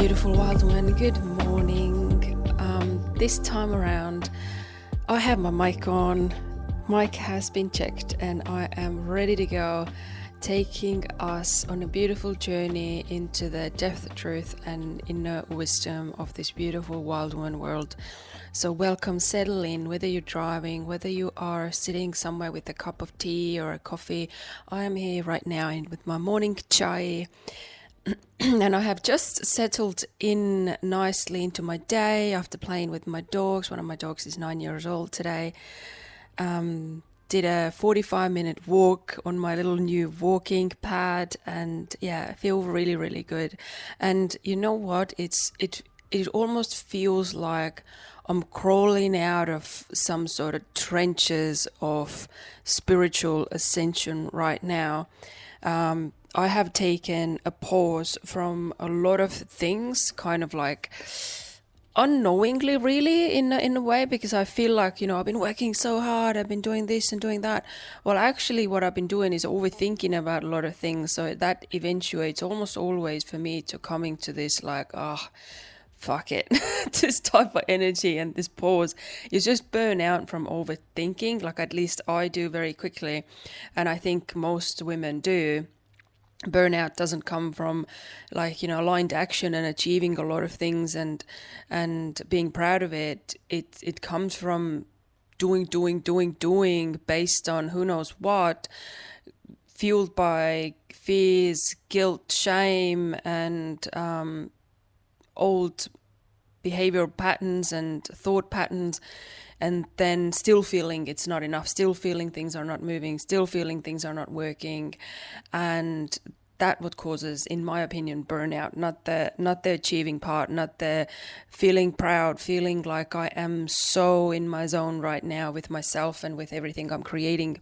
beautiful wild one. Good morning. This time around, I have my mic on. Mic has been checked, and I am ready to go, taking us on a beautiful journey into the depth, truth, and inner wisdom of this beautiful wild one world. So welcome, settle in, whether you're driving, whether you are sitting somewhere with a cup of tea or a coffee. I am here right now with my morning chai. And I have just settled in nicely into my day after playing with my dogs. One of my dogs is 9 years old today. Did a 45-minute walk on my little new walking pad, and yeah, I feel really, really good. And you know what? It almost feels like I'm crawling out of some sort of trenches of spiritual ascension right now. I have taken a pause from a lot of things, kind of like unknowingly, really, in a way, because I feel like, I've been working so hard, I've been doing this and doing that. Well, actually, what I've been doing is overthinking about a lot of things. So that eventuates almost always for me to coming to this like, fuck it, this type of energy and this pause. You just burn out from overthinking, like at least I do very quickly. And I think most women do. Burnout doesn't come from aligned action and achieving a lot of things and being proud of it. It comes from doing based on who knows what, fueled by fears, guilt, shame, and old behavioral patterns and thought patterns, and then still feeling it's not enough, still feeling things are not moving, still feeling things are not working. And that what causes, in my opinion, burnout, not the achieving part, not the feeling proud, feeling like I am so in my zone right now with myself and with everything I'm creating.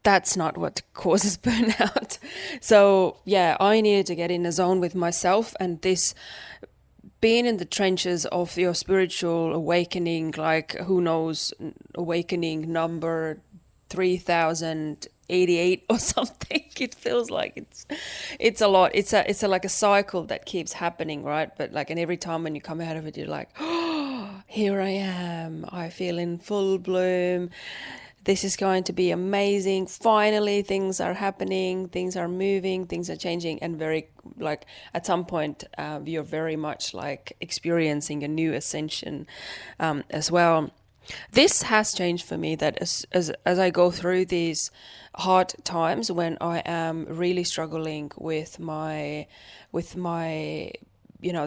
That's not what causes burnout. So yeah, I needed to get in a zone with myself, and this being in the trenches of your spiritual awakening, like who knows, awakening number 3088 or something. It feels like it's a lot. It's like a cycle that keeps happening, right? But and every time when you come out of it, you're like, oh, here I am. I feel in full bloom. This is going to be amazing. Finally, things are happening, things are moving, things are changing, and very at some point, you're very much experiencing a new ascension as well. This has changed for me, that as I go through these hard times when I am really struggling with my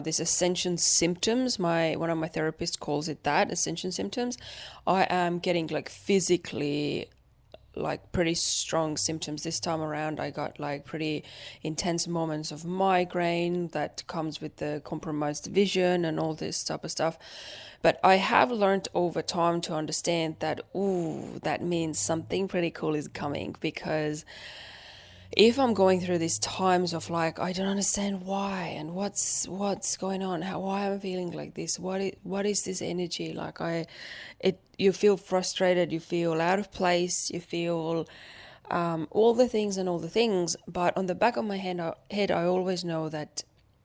this ascension symptoms. One of my therapists calls it that, ascension symptoms. I am getting physically pretty strong symptoms. This time around I got pretty intense moments of migraine that comes with the compromised vision and all this type of stuff. But I have learned over time to understand that that means something pretty cool is coming, because if I'm going through these times of I don't understand why and what's going on, why I'm feeling like this, what is this energy, you feel frustrated, you feel out of place, you feel all the things, but on the back of my head I always know that,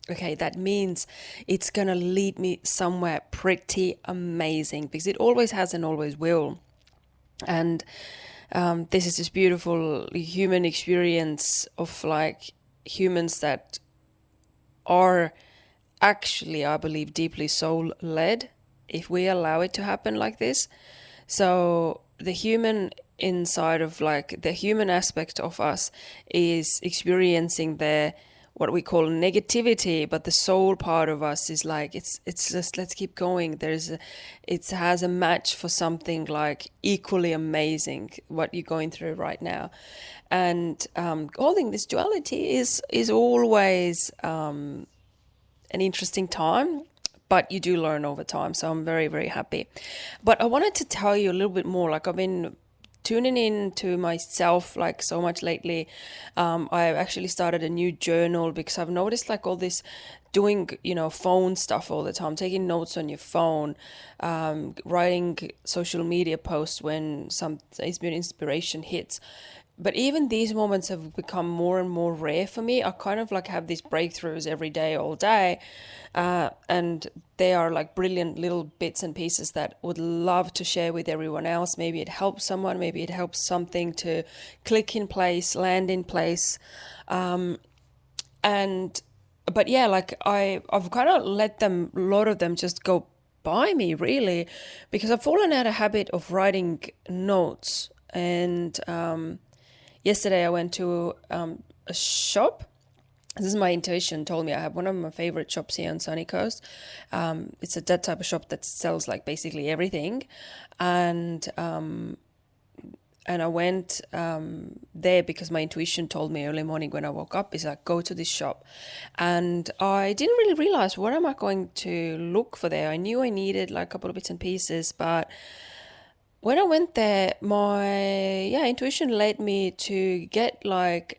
okay, that means it's gonna lead me somewhere pretty amazing, because it always has and always will. And this is this beautiful human experience of humans that are actually, I believe, deeply soul-led, if we allow it to happen like this. So the human inside of the human aspect of us is experiencing what we call negativity, but the soul part of us is it's just, let's keep going. It has a match for something equally amazing, what you're going through right now. And holding this duality is always an interesting time, but you do learn over time. So I'm very, very happy. But I wanted to tell you a little bit more. I've been tuning in to myself so much lately. I've actually started a new journal, because I've noticed all this doing phone stuff all the time, taking notes on your phone, writing social media posts when some inspiration hits. but even these moments have become more and more rare for me. I kind of like have these breakthroughs every day, all day. And they are like brilliant little bits and pieces that would love to share with everyone else. Maybe it helps someone, maybe it helps something to click in place, land in place. And but yeah, like I've kind of let them, a lot of them, just go by me, really, because I've fallen out of habit of writing notes. And yesterday I went to a shop. This is my intuition told me. I have one of my favorite shops here on Sunny Coast. It's that type of shop that sells like basically everything. And I went there because my intuition told me early morning when I woke up, is like, go to this shop. And I didn't really realize what am I going to look for there. I knew I needed like a couple of bits and pieces, but when I went there, my intuition led me to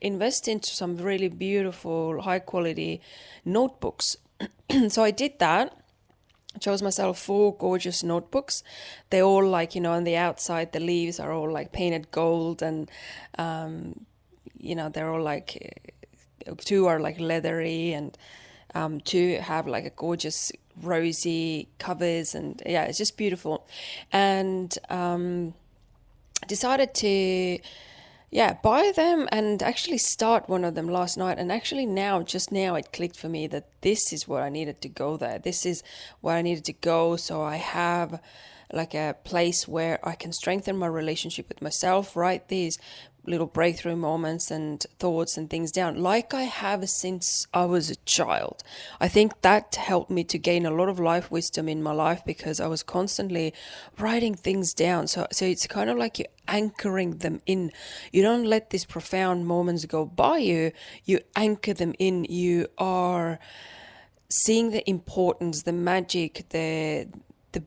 invest into some really beautiful, high quality notebooks. So I did that. Chose myself 4 gorgeous notebooks. They're all like, on the outside, the leaves are all like painted gold, and they're all like 2 are like leathery, and 2 have like a gorgeous rosy covers, and yeah, it's just beautiful. And decided to buy them and actually start one of them last night. And actually just now it clicked for me that this is what I needed to go there. This is where I needed to go. So I have like a place where I can strengthen my relationship with myself, write these little breakthrough moments and thoughts and things down like I have since I was a child. I think that helped me to gain a lot of life wisdom in my life, because I was constantly writing things down. So it's kind of like you're anchoring them in. You don't let these profound moments go by you. You anchor them in. You are seeing the importance, the magic, the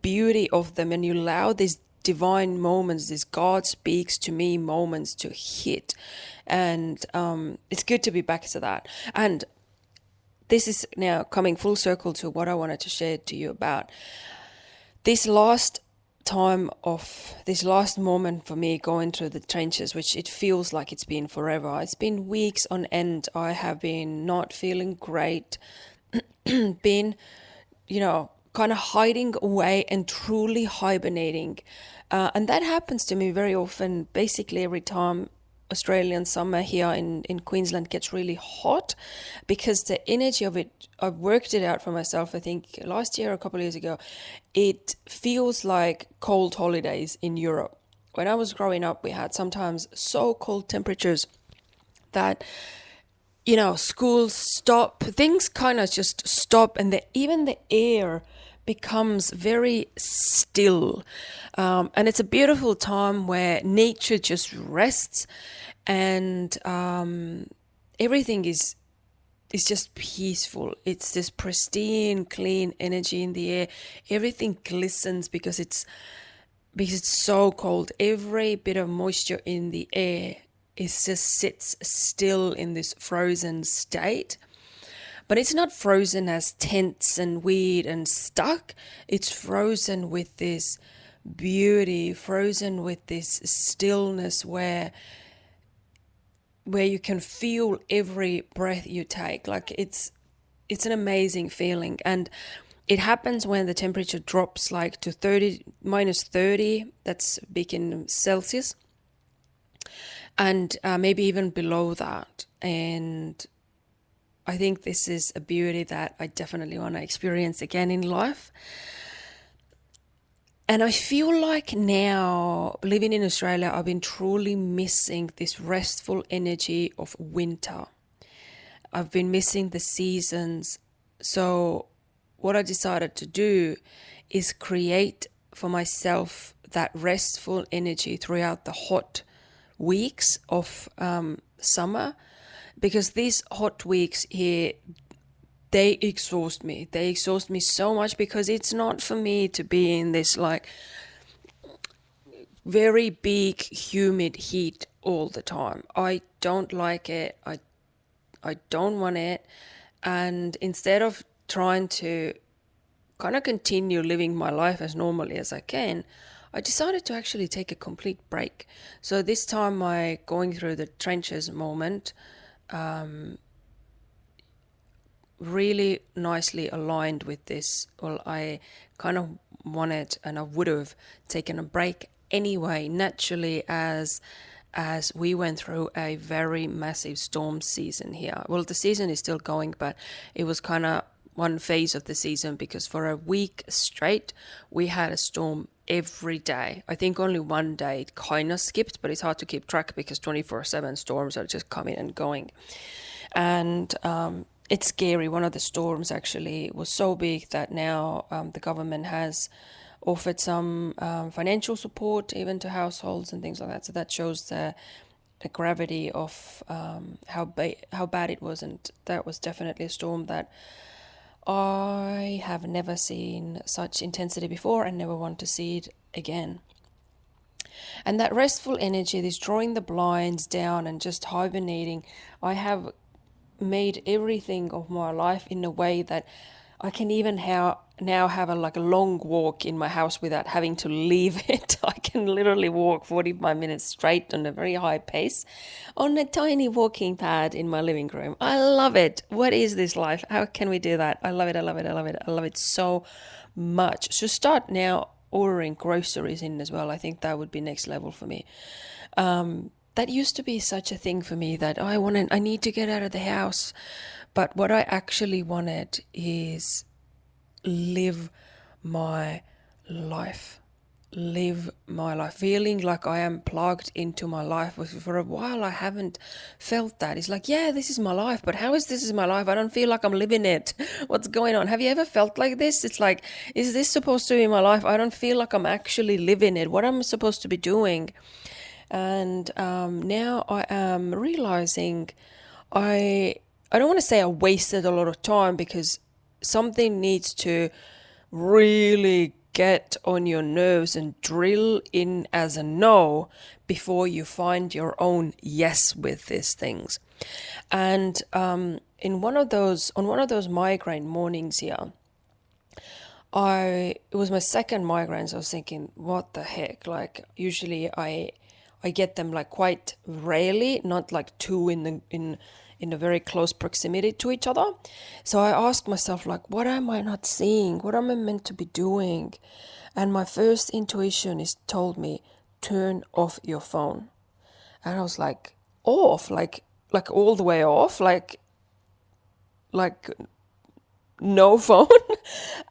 beauty of them, and you allow these divine moments, these God speaks to me moments to hit. And it's good to be back to that. And this is now coming full circle to what I wanted to share to you about this last moment for me going through the trenches, which it feels like it's been forever. It's been weeks on end. I have been not feeling great, been, kind of hiding away and truly hibernating. And that happens to me very often, basically every time Australian summer here in Queensland gets really hot, because the energy of it, I've worked it out for myself, I think last year or a couple of years ago, it feels like cold holidays in Europe. When I was growing up, we had sometimes so cold temperatures that schools stop, things kind of just stop, and even the air becomes very still. And it's a beautiful time where nature just rests, and everything is just peaceful. It's this pristine, clean energy in the air. Everything glistens because it's so cold. Every bit of moisture in the air just sits still in this frozen state. But it's not frozen as tense and weird and stuck. It's frozen with this beauty, frozen with this stillness where you can feel every breath you take. Like it's an amazing feeling. And it happens when the temperature drops like to -30. That's big in Celsius. And maybe even below that. And I think this is a beauty that I definitely want to experience again in life. And I feel like now, living in Australia, I've been truly missing this restful energy of winter. I've been missing the seasons. So what I decided to do is create for myself that restful energy throughout the hot weeks of summer. Because these hot weeks here, they exhaust me. They exhaust me so much, because it's not for me to be in this like very big humid heat all the time. I don't like it. I don't want it. And instead of trying to kind of continue living my life as normally as I can, I decided to actually take a complete break. So this time, my going through the trenches moment really nicely aligned with this. Well, I kind of wanted, and I would have taken a break anyway, naturally, as we went through a very massive storm season here. Well, the season is still going, but it was kind of one phase of the season, because for a week straight we had a storm every day. I think only one day it kind of skipped, but it's hard to keep track because 24/7 storms are just coming and going. And it's scary. One of the storms actually was so big that now the government has offered some financial support even to households and things like that. So that shows the gravity of how bad it was. And that was definitely a storm that I have never seen such intensity before and never want to see it again. And that restful energy, this drawing the blinds down and just hibernating, I have made everything of my life in a way that I can even now have a long walk in my house without having to leave it. I can literally walk 45 minutes straight on a very high pace on a tiny walking pad in my living room. I love it. What is this life? How can we do that? I love it. I love it. I love it. I love it so much. So start now ordering groceries in as well. I think that would be next level for me. That used to be such a thing for me that I need to get out of the house. But what I actually wanted is live my life. Live my life. Feeling like I am plugged into my life. For a while I haven't felt that. It's like, yeah, this is my life, but how is this is my life? I don't feel like I'm living it. What's going on? Have you ever felt like this? It's like, is this supposed to be my life? I don't feel like I'm actually living it. What am I supposed to be doing? And now I am realizing I don't want to say I wasted a lot of time, because something needs to really get on your nerves and drill in as a no before you find your own yes with these things. And on one of those migraine mornings here, it was my second migraine, so I was thinking, what the heck? Like usually I get them like quite rarely, not like two in a very close proximity to each other. So I asked myself, like, what am I not seeing? What am I meant to be doing? And my first intuition told me, turn off your phone. And I was like, off, like all the way off, like no phone.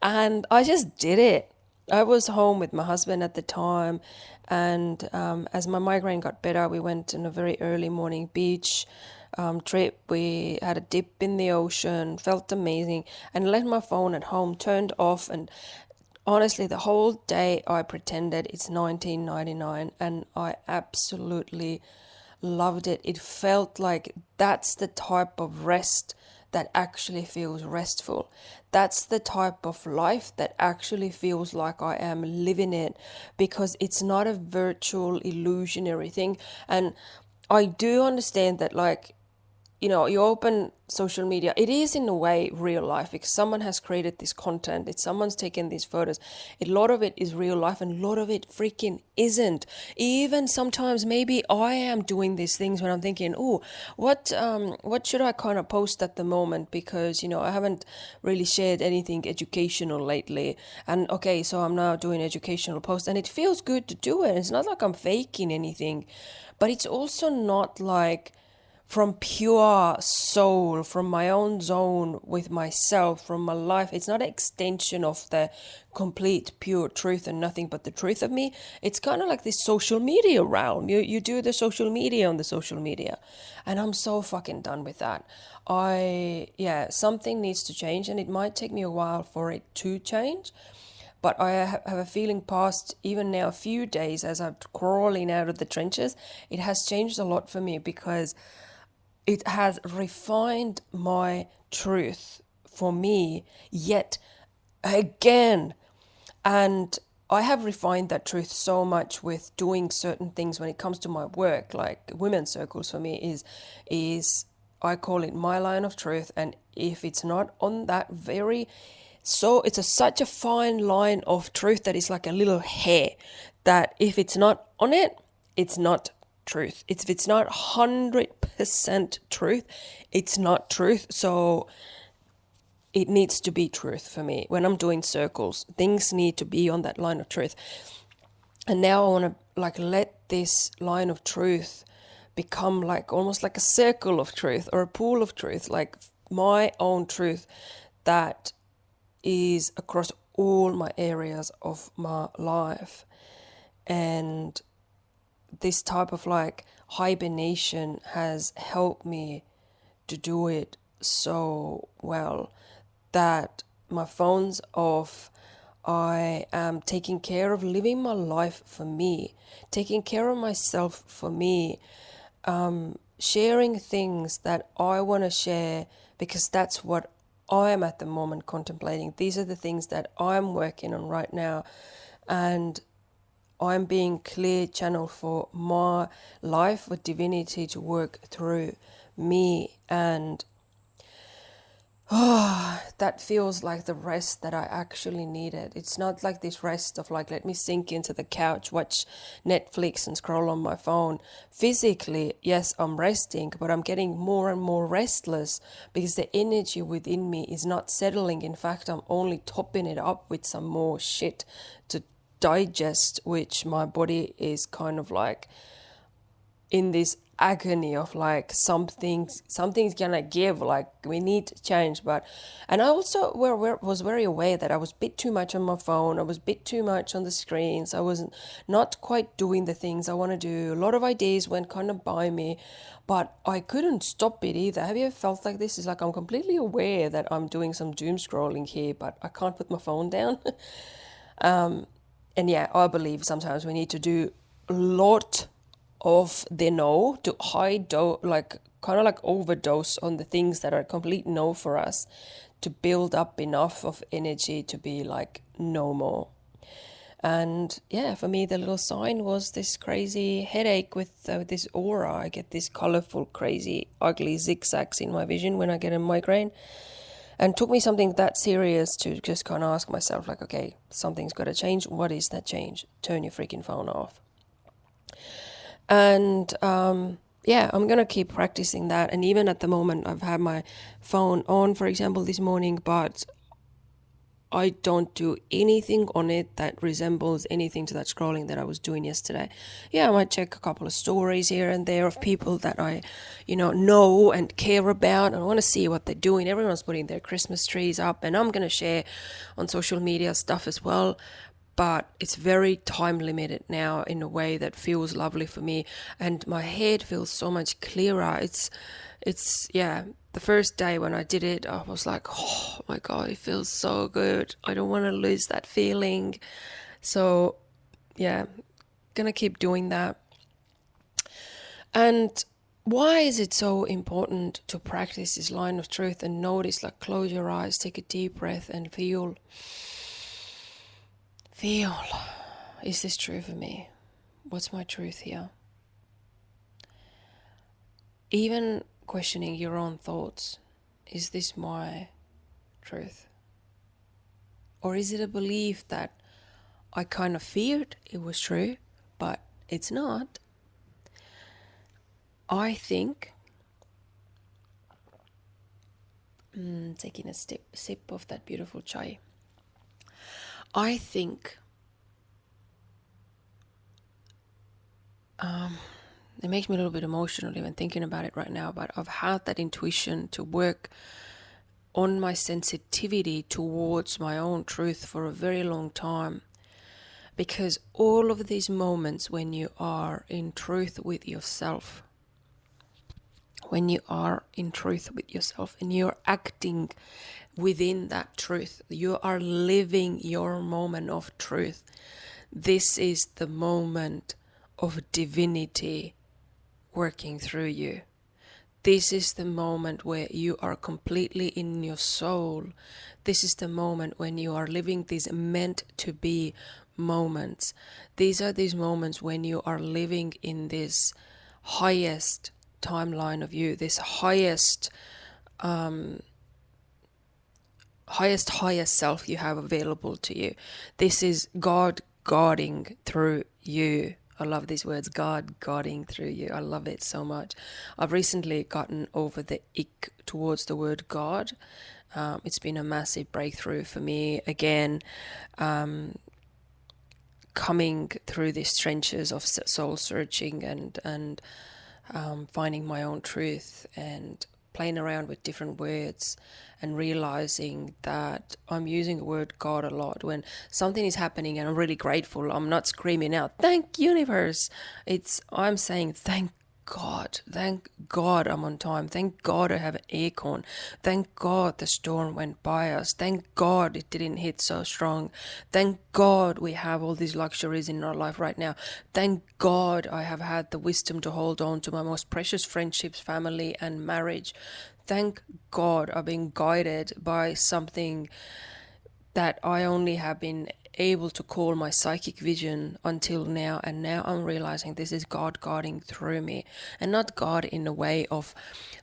And I just did it. I was home with my husband at the time, and as my migraine got better, we went on a very early morning beach trip. We had a dip in the ocean, felt amazing, and left my phone at home, turned off. And honestly, the whole day I pretended it's 1999, and I absolutely loved it. It felt like that's the type of rest that actually feels restful. That's the type of life that actually feels like I am living it, because it's not a virtual illusionary thing. And I do understand that, like, you know, you open social media, it is in a way real life, because someone has created this content, someone's taken these photos. A lot of it is real life, and a lot of it freaking isn't. Even sometimes maybe I am doing these things when I'm thinking, oh, what should I kind of post at the moment, because, you know, I haven't really shared anything educational lately. And okay, so I'm now doing educational posts, and it feels good to do it. It's not like I'm faking anything, but it's also not like from pure soul, from my own zone with myself, from my life. It's not an extension of the complete pure truth and nothing but the truth of me. It's kind of like this social media realm. You do the social media on the social media. And I'm so fucking done with that. Something needs to change, and it might take me a while for it to change. But I have a feeling past even now a few days as I'm crawling out of the trenches, it has changed a lot for me, because it has refined my truth for me yet again. And I have refined that truth so much with doing certain things when it comes to my work, like women's circles for me is I call it my line of truth. And if it's not on that such a fine line of truth that is like a little hair that if it's not on it, it's not truth. If it's not 100% truth, it's not truth. So it needs to be truth for me. When I'm doing circles, things need to be on that line of truth. And now I want to like let this line of truth become like almost like a circle of truth or a pool of truth, like my own truth that is across all my areas of my life. And this type of like hibernation has helped me to do it so well that my phone's off. I am taking care of living my life for me, taking care of myself for me, sharing things that I want to share because that's what I am at the moment contemplating. These are the things that I'm working on right now, and I'm being clear channel for my life, for divinity to work through me. And that feels like the rest that I actually needed. It's not like this rest of like, let me sink into the couch, watch Netflix and scroll on my phone. Physically, yes, I'm resting, but I'm getting more and more restless because the energy within me is not settling. In fact, I'm only topping it up with some more shit to digest, which my body is kind of like in this agony of like something's gonna give, like we need to change. And I also was very aware that I was a bit too much on my phone, I was a bit too much on the screens, I was not quite doing the things I want to do. A lot of ideas went kind of by me, but I couldn't stop it either. Have you ever felt like this? It's like I'm completely aware that I'm doing some doom scrolling here, but I can't put my phone down. And yeah, I believe sometimes we need to do a lot of the no to like kind of like overdose on the things that are complete no for us to build up enough of energy to be like no more. And yeah, for me the little sign was this crazy headache with this aura. I get this colorful, crazy, ugly zigzags in my vision when I get a migraine. And it took me something that serious to just kind of ask myself like, okay, something's got to change. What is that change? Turn your freaking phone off. And yeah, I'm going to keep practicing that. And even at the moment, I've had my phone on, for example, this morning, but I don't do anything on it that resembles anything to that scrolling that I was doing yesterday. Yeah, I might check a couple of stories here and there of people that I, know and care about. And I want to see what they're doing. Everyone's putting their Christmas trees up, and I'm going to share on social media stuff as well. But it's very time limited now in a way that feels lovely for me, and my head feels so much clearer. It's yeah, the first day when I did it, I was like, oh my God, it feels so good. I don't want to lose that feeling. So yeah, gonna keep doing that. And why is it so important to practice this line of truth and notice, like close your eyes, take a deep breath and feel, is this true for me? What's my truth here? Even questioning your own thoughts. Is this my truth? Or is it a belief that I kind of feared it was true, but it's not? I think, taking a sip of that beautiful chai, I think it makes me a little bit emotional even thinking about it right now, but I've had that intuition to work on my sensitivity towards my own truth for a very long time. Because all of these moments when you are in truth with yourself, when you are in truth with yourself and you're acting within that truth, you are living your moment of truth. This is the moment of divinity working through you. This is the moment where you are completely in your soul. This is the moment when you are living these meant to be moments. These are these moments when you are living in this highest timeline of you, this highest self you have available to you. This is God guarding through you. I love these words, God guarding through you. I love it so much. I've recently gotten over the ick towards the word God. It's been a massive breakthrough for me. Again, coming through these trenches of soul searching and finding my own truth and playing around with different words and realizing that I'm using the word God a lot when something is happening and I'm really grateful. I'm not screaming out, thank universe. I'm saying thank God I'm on time. Thank God I have an aircon. Thank God the storm went by us. Thank God it didn't hit so strong. Thank God we have all these luxuries in our life right now. Thank God I have had the wisdom to hold on to my most precious friendships, family, and marriage. Thank God I've been guided by something that I only have been able to call my psychic vision until now, and now I'm realizing this is God guiding through me, and not God in the way of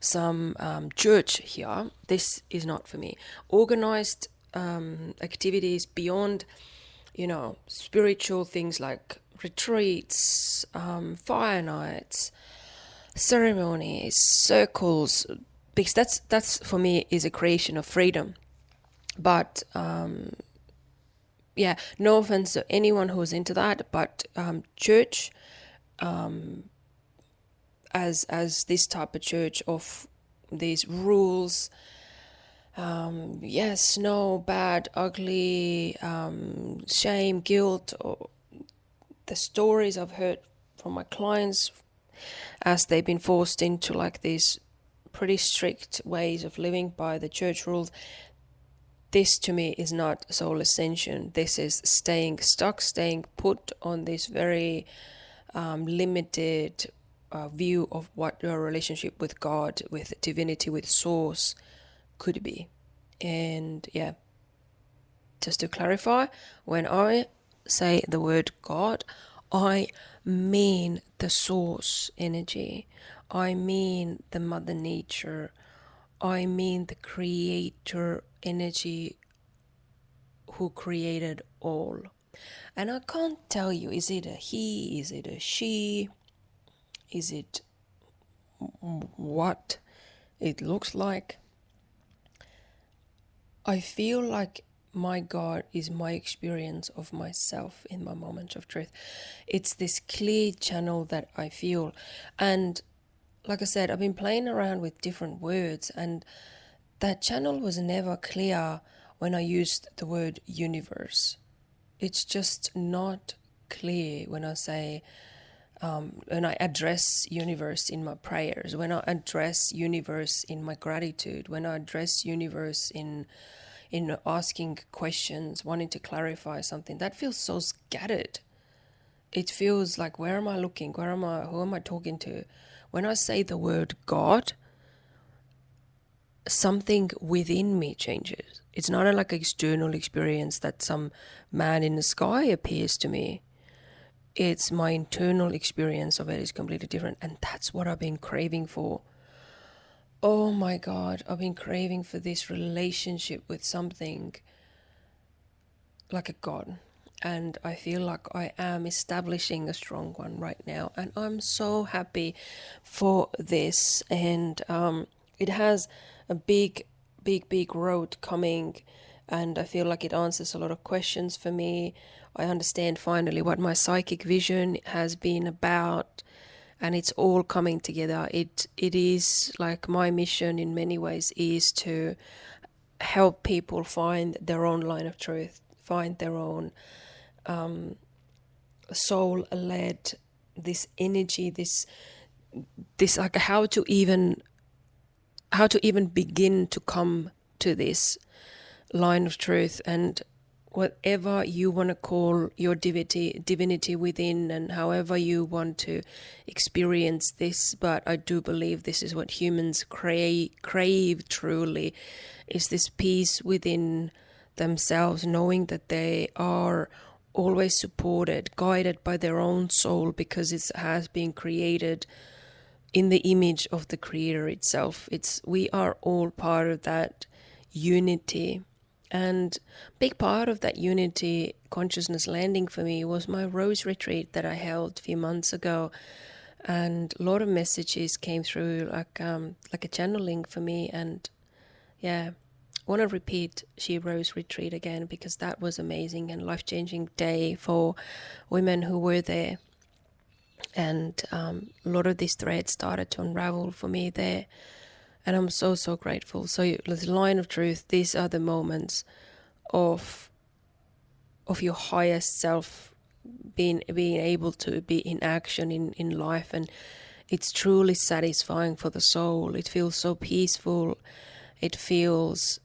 some church here. This is not for me. Organized activities beyond, spiritual things like retreats, fire nights, ceremonies, circles, because that's for me is a creation of freedom. But yeah, no offense to anyone who's into that, but church, as this type of church of these rules, yes, no, bad, ugly, shame, guilt, or the stories I've heard from my clients as they've been forced into like these pretty strict ways of living by the church rules. This to me is not soul ascension. This is staying stuck, staying put on this very limited view of what your relationship with God, with divinity, with source could be. And yeah, just to clarify, when I say the word God, I mean the source energy. I mean the mother nature. I mean the creator energy who created all. And I can't tell you, is it a he, is it a she, is it what it looks like. I feel like my God is my experience of myself in my moment of truth. It's this clear channel that I feel. And like I said, I've been playing around with different words, and that channel was never clear when I used the word universe. It's just not clear when I say, when I address universe in my prayers, when I address universe in my gratitude, when I address universe in asking questions, wanting to clarify something. That feels so scattered. It feels like, where am I looking? Who am I talking to? When I say the word God, something within me changes. It's not like an external experience that some man in the sky appears to me. It's my internal experience of it is completely different. And that's what I've been craving for. Oh my God, I've been craving for this relationship with something like a God. And I feel like I am establishing a strong one right now. And I'm so happy for this. And it has a big road coming. And I feel like it answers a lot of questions for me. I understand finally what my psychic vision has been about. And it's all coming together. It is like my mission in many ways is to help people find their own line of truth, find their own soul-led, this energy, this like how to even begin to come to this line of truth, and whatever you want to call your divinity within, and however you want to experience this. But I do believe this is what humans crave truly, is this peace within themselves, knowing that they are always supported, guided by their own soul, because it has been created in the image of the creator itself. We are all part of that unity. And big part of that unity consciousness landing for me was my rose retreat that I held a few months ago. And a lot of messages came through like a channeling for me. And yeah, I want to repeat She Rose Retreat again, because that was amazing and life-changing day for women who were there. And a lot of these threads started to unravel for me there. And I'm so, so grateful. So the line of truth, these are the moments of your highest self being able to be in action in life. And it's truly satisfying for the soul. It feels so peaceful. It feels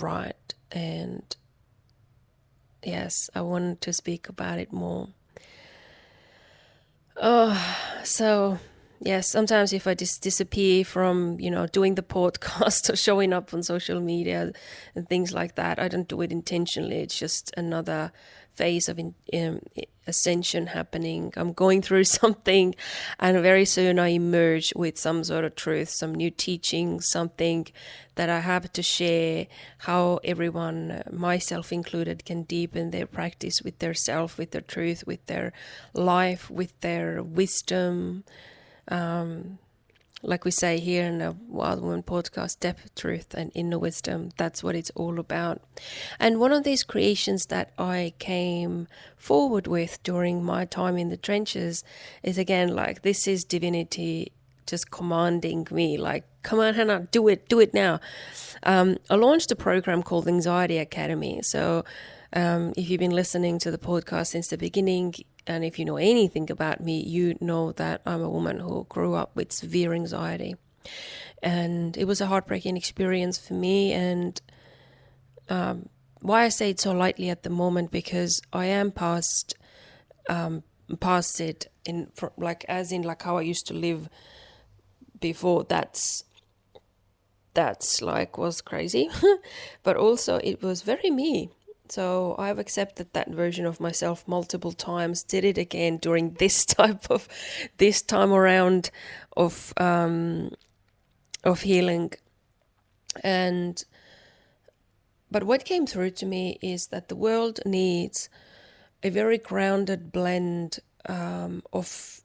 right. And yes, I want to speak about it more. So yes, sometimes if I just disappear from, doing the podcast or showing up on social media and things like that, I don't do it intentionally. It's just another phase of ascension happening. I'm going through something, and very soon I emerge with some sort of truth, some new teaching, something that I have to share, how everyone, myself included, can deepen their practice with their self, with their truth, with their life, with their wisdom. Like we say here in the Wild Woman podcast, depth, truth, and inner wisdom. That's what it's all about. And one of these creations that I came forward with during my time in the trenches is, again, like, this is divinity just commanding me, like, come on, Hanna, do it now. I launched a program called Anxiety Academy. So if you've been listening to the podcast since the beginning, and if you know anything about me, you know that I'm a woman who grew up with severe anxiety. And it was a heartbreaking experience for me. And why I say it so lightly at the moment, because I am past it, as in how I used to live before. That's was crazy. But also it was very me. So I've accepted that version of myself multiple times, did it again during this time around of healing. But what came through to me is that the world needs a very grounded blend of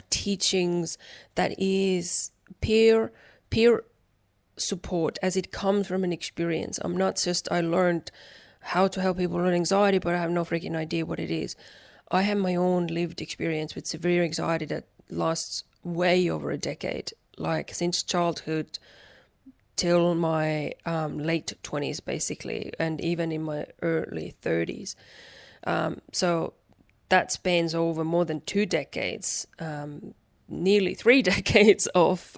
teachings that is peer support, as it comes from an experience. I learned how to help people with anxiety, but I have no freaking idea what it is. I have my own lived experience with severe anxiety that lasts way over a decade, like since childhood till my late 20s, basically, and even in my early 30s. So that spans over more than 2 decades, nearly 3 decades of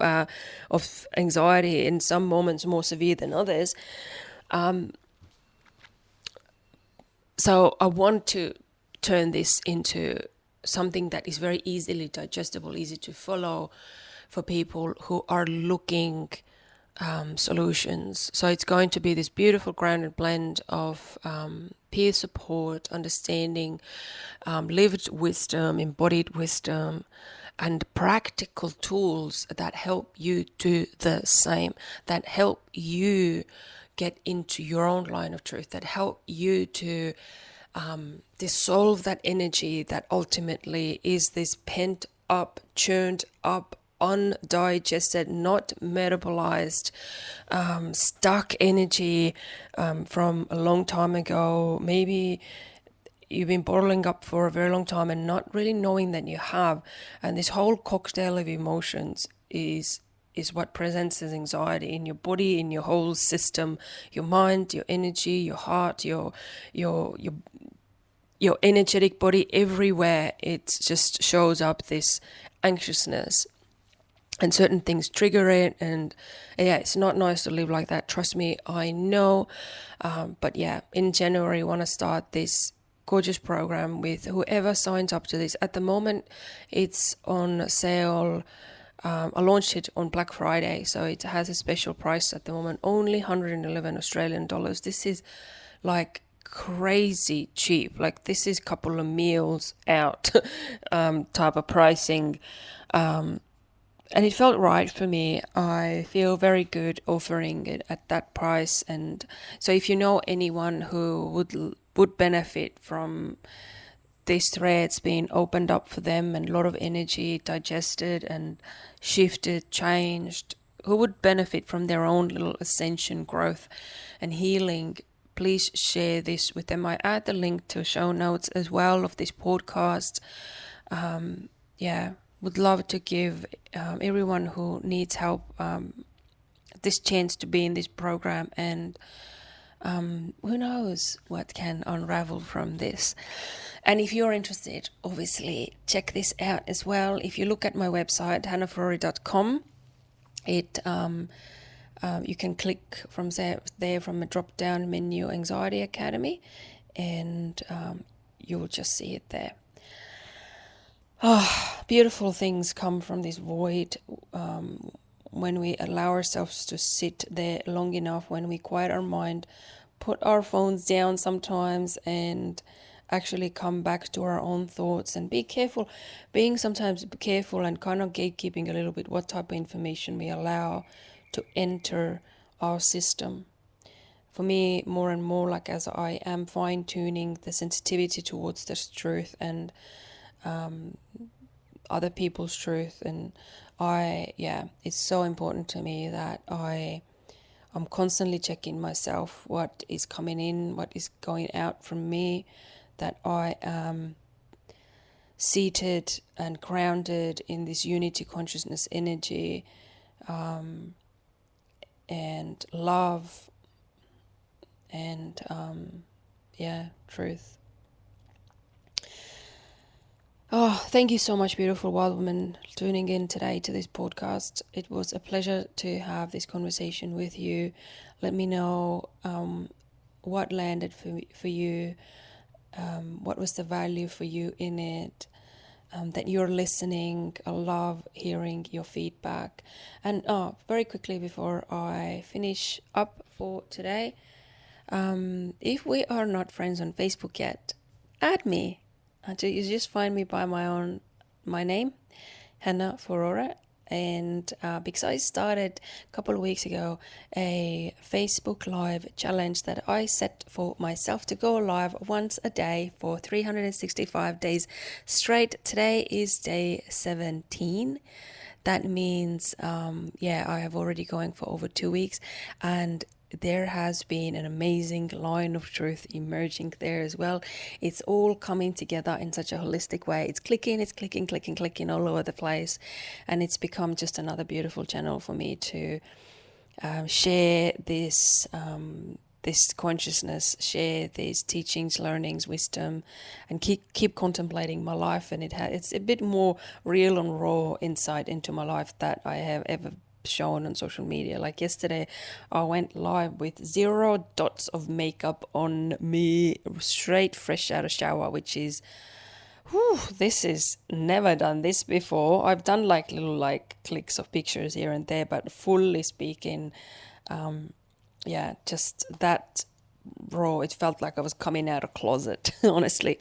anxiety, in some moments more severe than others. So I want to turn this into something that is very easily digestible, easy to follow for people who are looking solutions. So it's going to be this beautiful grounded blend of peer support, understanding, lived wisdom, embodied wisdom, and practical tools that help you do the same, that help you get into your own line of truth, that help you to dissolve that energy that ultimately is this pent up, churned up, undigested, not metabolized, stuck energy from a long time ago. Maybe you've been bottling up for a very long time and not really knowing that you have. And this whole cocktail of emotions is what presents as anxiety in your body, in your whole system, your mind, your energy, your heart, your energetic body, everywhere. It just shows up this anxiousness, and certain things trigger it. And yeah, it's not nice to live like that. Trust me, I know. But yeah, in January, I want to start this gorgeous program with whoever signs up to this. At the moment, it's on sale. I launched it on Black Friday, so it has a special price at the moment, only 111 Australian dollars. This is like crazy cheap. Like, this is a couple of meals out type of pricing. and it felt right for me. I feel very good offering it at that price. And so if you know anyone who would benefit from these threads being opened up for them and a lot of energy digested and shifted, changed, who would benefit from their own little ascension, growth and healing, please share this with them. I add the link to show notes as well of this podcast. Would love to give everyone who needs help this chance to be in this program, and who knows what can unravel from this. And if you're interested, obviously check this out as well. If you look at my website, hannaflori.com, it you can click from there from a drop down menu, Anxiety Academy, and you'll just see it there. Beautiful things come from this void when we allow ourselves to sit there long enough, when we quiet our mind, put our phones down sometimes, and actually come back to our own thoughts and be careful, being sometimes careful and kind of gatekeeping a little bit what type of information we allow to enter our system. For me, more and more, like as I am fine-tuning the sensitivity towards this truth and other people's truth, and it's so important to me that I'm constantly checking myself, what is coming in, what is going out from me, that I am seated and grounded in this unity consciousness energy, and love and truth. Oh, thank you so much, beautiful wild woman, tuning in today to this podcast. It was a pleasure to have this conversation with you. Let me know what landed for you, what was the value for you in it, that you're listening. I love hearing your feedback. And very quickly before I finish up for today, if we are not friends on Facebook yet, add me. You just find me by my name, Hanna Furore, and because I started a couple of weeks ago a Facebook Live challenge that I set for myself to go live once a day for 365 days straight. Today is day 17. That means, I have already going for over 2 weeks, and there has been an amazing line of truth emerging there as well. It's all coming together in such a holistic way. It's clicking all over the place, and it's become just another beautiful channel for me to share this consciousness, share these teachings, learnings, wisdom, and keep contemplating my life. And it's a bit more real and raw insight into my life that I have ever shown on social media. Like yesterday, I went live with 0 dots of makeup on me, straight fresh out of shower, which is, this is never done this before. I've done little clicks of pictures here and there, but fully speaking, just that raw. It felt like I was coming out of closet, honestly.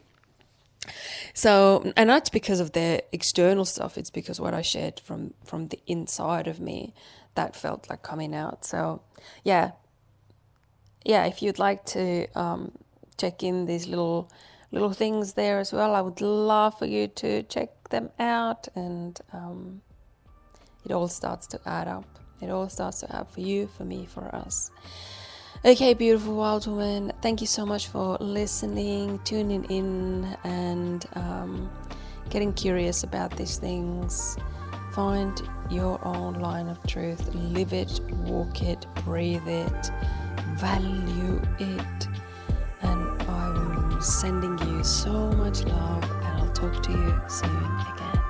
So, and that's because of the external stuff. It's because what I shared from the inside of me that felt like coming out. So, if you'd like to check in these little things there as well, I would love for you to check them out. And it all starts to add up. It all starts to add up for you, for me, for us. Okay, beautiful wild woman, thank you so much for listening, tuning in, and getting curious about these things. Find your own line of truth, live it, walk it, breathe it, value it, and I'm sending you so much love, and I'll talk to you soon again.